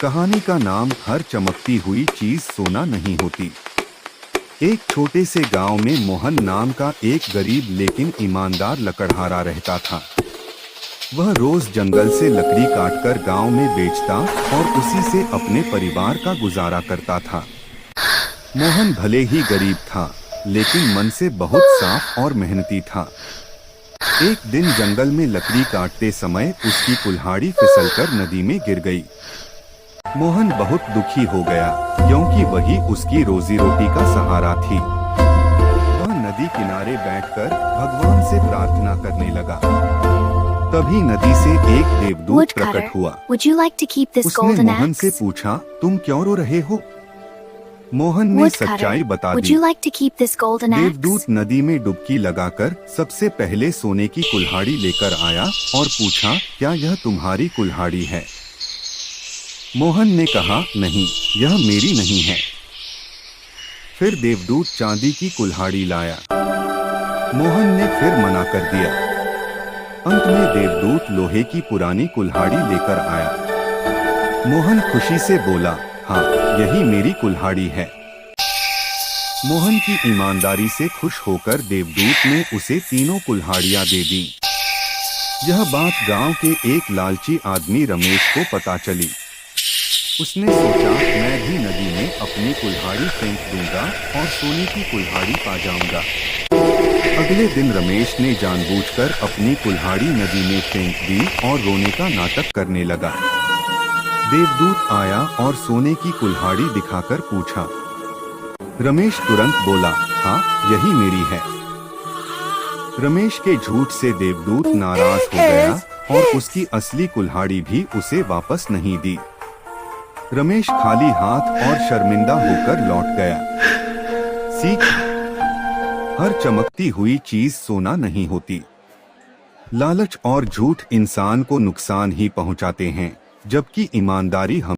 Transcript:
कहानी का नाम हर चमकती हुई चीज सोना नहीं होती। एक छोटे से गांव में मोहन नाम का एक गरीब लेकिन ईमानदार लकड़हारा रहता था। वह रोज जंगल से लकड़ी काटकर गांव में बेचता और उसी से अपने परिवार का गुजारा करता था। मोहन भले ही गरीब था, लेकिन मन से बहुत साफ और मेहनती था। एक दिन जंगल में लकड़ी काटते समय उसकी कुल्हाड़ी फिसलकर नदी में गिर गई। मोहन बहुत दुखी हो गया, क्योंकि वही उसकी रोजी रोटी का सहारा थी। वह नदी किनारे बैठकर भगवान से प्रार्थना करने लगा। तभी नदी से एक देवदूत प्रकट हुआ। उसने मोहन से पूछा, तुम क्यों रो रहे हो? मोहन ने सच्चाई बता दी। देवदूत नदी में डुबकी लगाकर सबसे पहले सोने की कुल्हाड़ी लेकर आया और पूछा, क्या यह तुम्हारी कुल्हाड़ी है? मोहन ने कहा, नहीं, यह मेरी नहीं है। फिर देवदूत चांदी की कुल्हाड़ी लाया। मोहन ने फिर मना कर दिया। अंत में देवदूत लोहे की पुरानी कुल्हाड़ी लेकर आया। मोहन खुशी से बोला, हाँ, यही मेरी कुल्हाड़ी है। मोहन की ईमानदारी से खुश होकर देवदूत ने उसे तीनों कुल्हाड़ियां दे दी। यह बात गांव के एक लालची आदमी रमेश को पता चली। उसने सोचा, मैं भी नदी में अपनी कुल्हाड़ी फेंक दूंगा और सोने की कुल्हाड़ी पा जाऊंगा। अगले दिन रमेश ने जानबूझकर अपनी कुल्हाड़ी नदी में फेंक दी और रोने का नाटक करने लगा। देवदूत आया और सोने की कुल्हाड़ी दिखाकर पूछा। रमेश तुरंत बोला, हाँ, यही मेरी है। रमेश के झूठ से देवदूत नाराज हो गया और उसकी असली कुल्हाड़ी भी उसे वापस नहीं दी। रमेश खाली हाथ और शर्मिंदा होकर लौट गया। सीख: हर चमकती हुई चीज सोना नहीं होती। लालच और झूठ इंसान को नुकसान ही पहुंचाते हैं, जबकि ईमानदारी हम